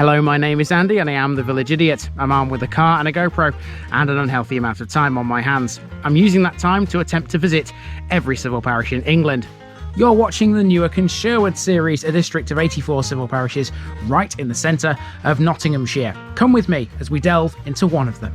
Hello, my name is Andy and I am the Village Idiot. I'm armed with a car and a GoPro and an unhealthy amount of time on my hands. I'm using that time to attempt to visit every civil parish in England. You're watching the Newark and Sherwood series, a district of 84 civil parishes right in the centre of Nottinghamshire. Come with me as we delve into one of them.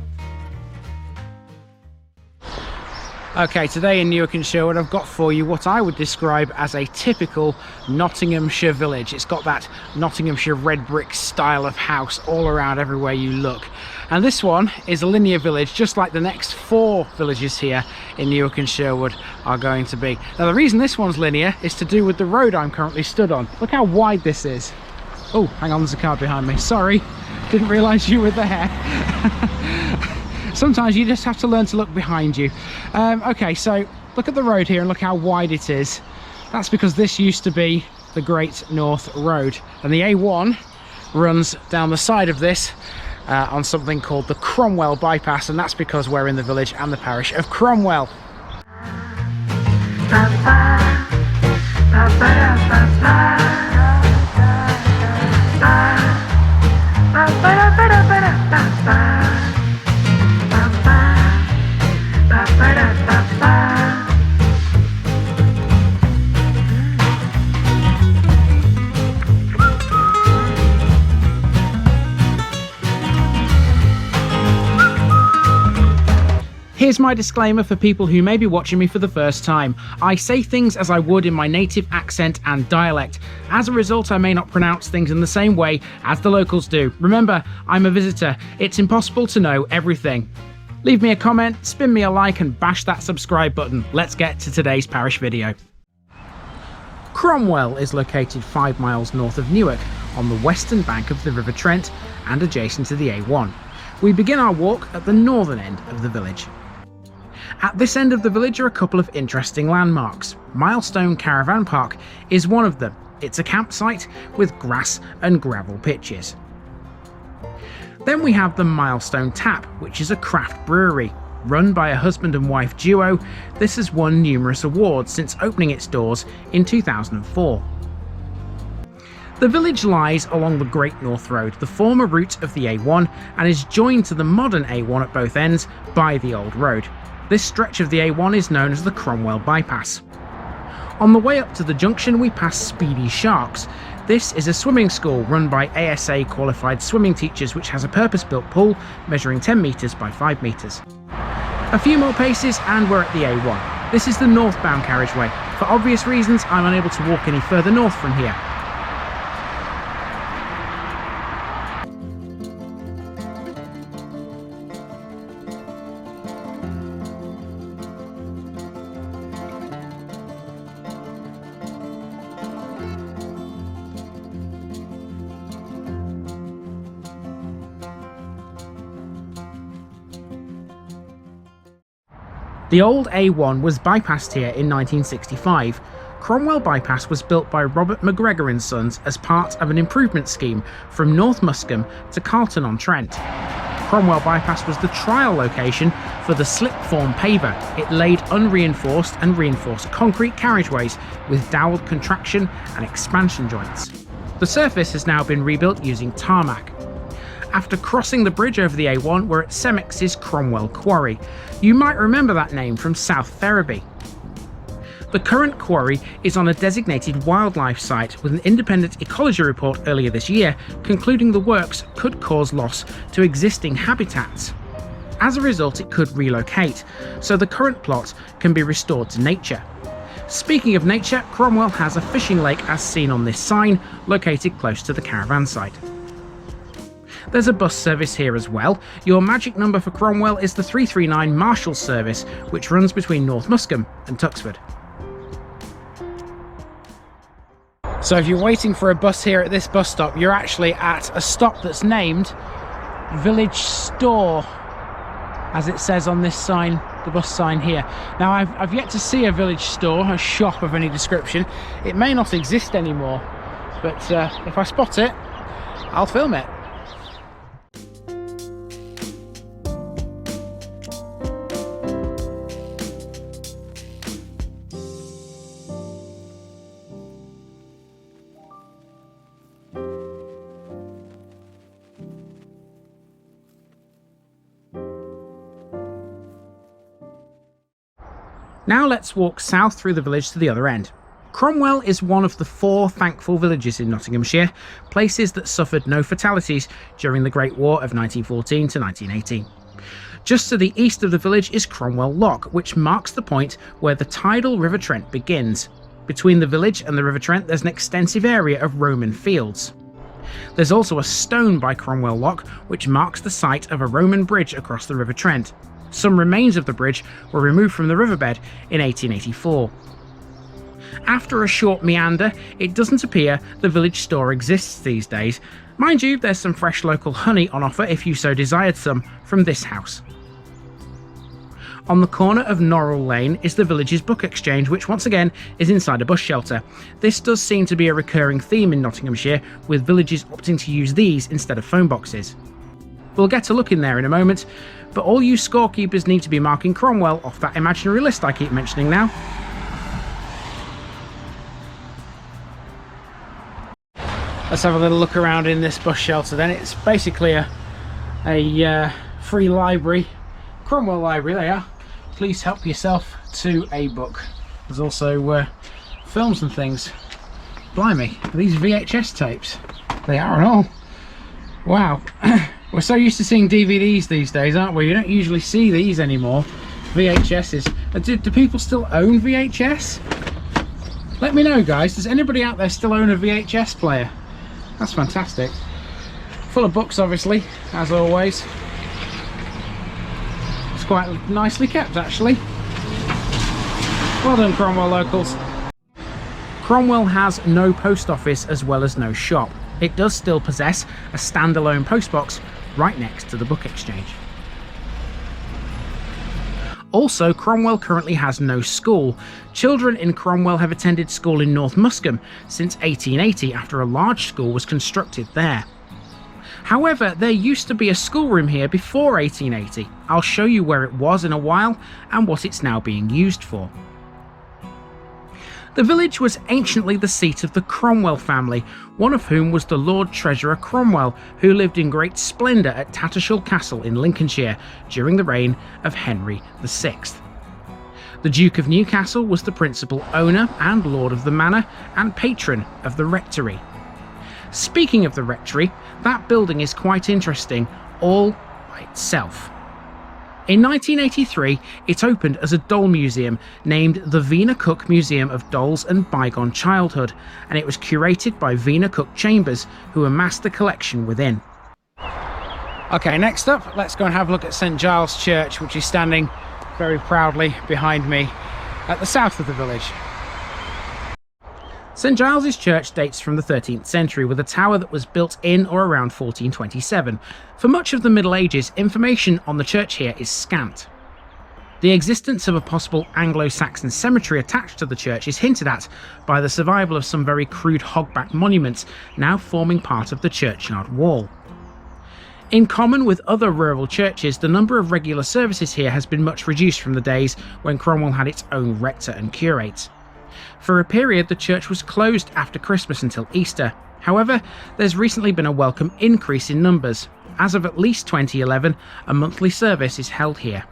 Okay, today in Newark and Sherwood I've got for you what I would describe as a typical Nottinghamshire village. It's got that Nottinghamshire red brick style of house all around everywhere you look. And this one is a linear village, just like the next 4 villages here in Newark and Sherwood are going to be. Now the reason this one's linear is to do with the road I'm currently stood on. Look how wide this is. Oh, hang on, there's a car behind me. Sorry, didn't realise you were there. Sometimes you just have to learn to look behind you. Okay, so look at the road here and look how wide it is. That's because this used to be the Great North Road, and the A1 runs down the side of this on something called the Cromwell bypass, and that's because we're in the village and the parish of Cromwell. Here's my disclaimer for people who may be watching me for the first time. I say things as I would in my native accent and dialect. As a result, I may not pronounce things in the same way as the locals do. Remember, I'm a visitor. It's impossible to know everything. Leave me a comment, spin me a like and bash that subscribe button. Let's get to today's parish video. Cromwell is located 5 miles north of Newark on the western bank of the River Trent and adjacent to the A1. We begin our walk at the northern end of the village. At this end of the village are a couple of interesting landmarks. Milestone Caravan Park is one of them. It's a campsite with grass and gravel pitches. Then we have the Milestone Tap, which is a craft brewery. Run by a husband and wife duo, this has won numerous awards since opening its doors in 2004. The village lies along the Great North Road, the former route of the A1, and is joined to the modern A1 at both ends by the old road. This stretch of the A1 is known as the Cromwell bypass. On the way up to the junction we pass Speedy Sharks. This is a swimming school run by ASA qualified swimming teachers, which has a purpose-built pool measuring 10 metres by 5 metres. A few more paces and we're at the A1. This is the northbound carriageway. For obvious reasons I'm unable to walk any further north from here. The old A1 was bypassed here in 1965. Cromwell Bypass was built by Robert McGregor Sons as part of an improvement scheme from North Muskham to Carlton on Trent. Cromwell Bypass was the trial location for the slip-form paver. It laid unreinforced and reinforced concrete carriageways with dowelled contraction and expansion joints. The surface has now been rebuilt using tarmac. After crossing the bridge over the A1, we're at Cemex's Cromwell Quarry. You might remember that name from South Ferriby. The current quarry is on a designated wildlife site, with an independent ecology report earlier this year concluding the works could cause loss to existing habitats. As a result, it could relocate, so the current plot can be restored to nature. Speaking of nature, Cromwell has a fishing lake as seen on this sign, located close to the caravan site. There's a bus service here as well. Your magic number for Cromwell is the 339 Marshall service, which runs between North Muskham and Tuxford. So if you're waiting for a bus here at this bus stop, you're actually at a stop that's named Village Store, as it says on this sign, the bus sign here. Now I've yet to see a village store, a shop of any description. It may not exist anymore, but if I spot it, I'll film it. Now let's walk south through the village to the other end. Cromwell is one of the 4 thankful villages in Nottinghamshire, places that suffered no fatalities during the Great War of 1914 to 1918. Just to the east of the village is Cromwell Lock, which marks the point where the tidal River Trent begins. Between the village and the River Trent there's an extensive area of Roman fields. There's also a stone by Cromwell Lock which marks the site of a Roman bridge across the River Trent. Some remains of the bridge were removed from the riverbed in 1884. After a short meander, it doesn't appear the village store exists these days. Mind you, there's some fresh local honey on offer if you so desired some from this house. On the corner of Norwell Lane is the village's book exchange, which once again is inside a bus shelter. This does seem to be a recurring theme in Nottinghamshire, with villages opting to use these instead of phone boxes. We'll get a look in there in a moment, but all you scorekeepers need to be marking Cromwell off that imaginary list I keep mentioning now. Let's have a little look around in this bus shelter then. It's basically a free library, Cromwell Library, there you are. Please help yourself to a book. There's also films and things. Blimey, are these VHS tapes? They are and all. Wow. We're so used to seeing DVDs these days, aren't we? You don't usually see these anymore. VHSs. Do people still own VHS? Let me know, guys. Does anybody out there still own a VHS player? That's fantastic. Full of books, obviously, as always. It's quite nicely kept, actually. Well done, Cromwell locals. Cromwell has no post office as well as no shop. It does still possess a standalone postbox right next to the book exchange. Also, Cromwell currently has no school. Children in Cromwell have attended school in North Muskham since 1880 after a large school was constructed there. However, there used to be a schoolroom here before 1880. I'll show you where it was in a while and what it's now being used for. The village was anciently the seat of the Cromwell family, one of whom was the Lord Treasurer Cromwell, who lived in great splendour at Tattershall Castle in Lincolnshire during the reign of Henry VI. The Duke of Newcastle was the principal owner and lord of the manor and patron of the Rectory. Speaking of the Rectory, that building is quite interesting all by itself. In 1983, it opened as a doll museum named the Vina Cook Museum of Dolls and Bygone Childhood, and it was curated by Vina Cook Chambers, who amassed the collection within. Okay, next up, let's go and have a look at St Giles Church, which is standing very proudly behind me at the south of the village. St Giles's church dates from the 13th century, with a tower that was built in or around 1427. For much of the Middle Ages, information on the church here is scant. The existence of a possible Anglo-Saxon cemetery attached to the church is hinted at by the survival of some very crude hogback monuments now forming part of the churchyard wall. In common with other rural churches, the number of regular services here has been much reduced from the days when Cromwell had its own rector and curate. For a period, the church was closed after Christmas until Easter. However, there's recently been a welcome increase in numbers. As of at least 2011, a monthly service is held here.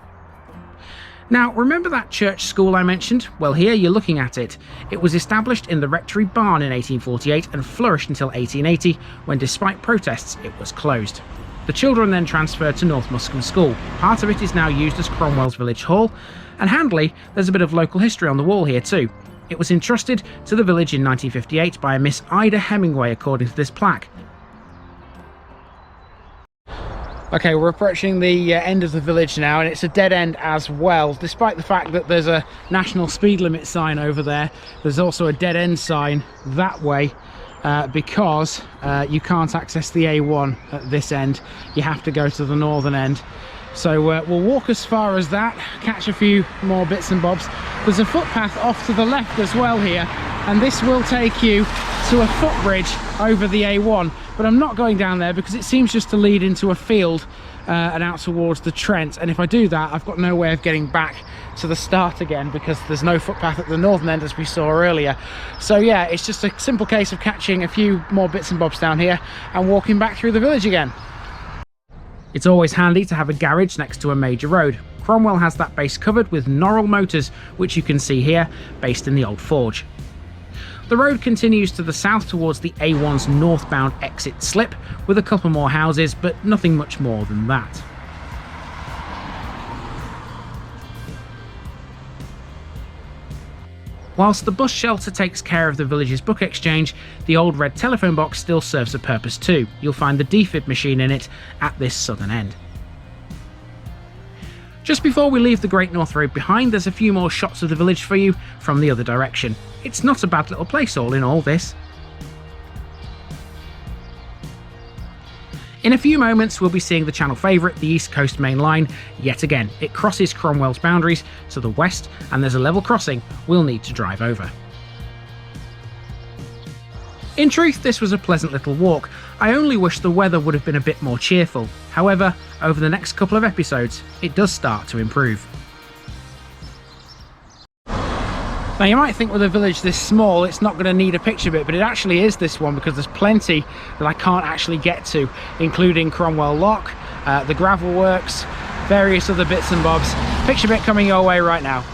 Now, remember that church school I mentioned? Well, here you're looking at it. It was established in the Rectory barn in 1848 and flourished until 1880, when despite protests, it was closed. The children then transferred to North Muskham School. Part of it is now used as Cromwell's village hall, and handily, there's a bit of local history on the wall here too. It was entrusted to the village in 1958 by a Miss Ida Hemingway, according to this plaque. Okay, we're approaching the end of the village now, and it's a dead end as well. Despite the fact that there's a national speed limit sign over there, there's also a dead end sign that way because you can't access the A1 at this end. You have to go to the northern end. So we'll walk as far as that, catch a few more bits and bobs. There's a footpath off to the left as well here, and this will take you to a footbridge over the A1, but I'm not going down there because it seems just to lead into a field and out towards the Trent, and if I do that I've got no way of getting back to the start again because there's no footpath at the northern end as we saw earlier. So yeah, it's just a simple case of catching a few more bits and bobs down here and walking back through the village again. It's always handy to have a garage next to a major road. Cromwell has that base covered with Norwell motors, which you can see here, based in the old forge. The road continues to the south towards the A1's northbound exit slip, with a couple more houses, but nothing much more than that. Whilst the bus shelter takes care of the village's book exchange, the old red telephone box still serves a purpose too. You'll find the defib machine in it at this southern end. Just before we leave the Great North Road behind, there's a few more shots of the village for you from the other direction. It's not a bad little place all in all, this. In a few moments we'll be seeing the channel favourite, the East Coast Main Line, yet again. It crosses Cromwell's boundaries to the west, and there's a level crossing we'll need to drive over. In truth, this was a pleasant little walk. I only wish the weather would have been a bit more cheerful. However, over the next couple of episodes, it does start to improve. Now you might think with a village this small it's not going to need a picture bit, but it actually is this one, because there's plenty that I can't actually get to, including Cromwell Lock, the gravel works, various other bits and bobs. Picture bit coming your way right now.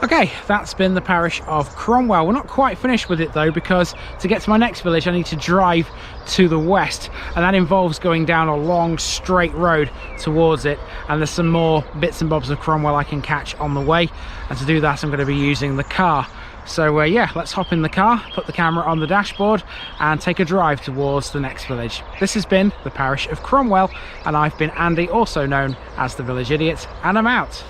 Okay, that's been the parish of Cromwell. We're not quite finished with it though, because to get to my next village I need to drive to the west, and that involves going down a long straight road towards it, and there's some more bits and bobs of Cromwell I can catch on the way, and to do that I'm going to be using the car. So yeah, let's hop in the car, put the camera on the dashboard and take a drive towards the next village. This has been the parish of Cromwell, and I've been Andy, also known as the Village Idiot, and I'm out.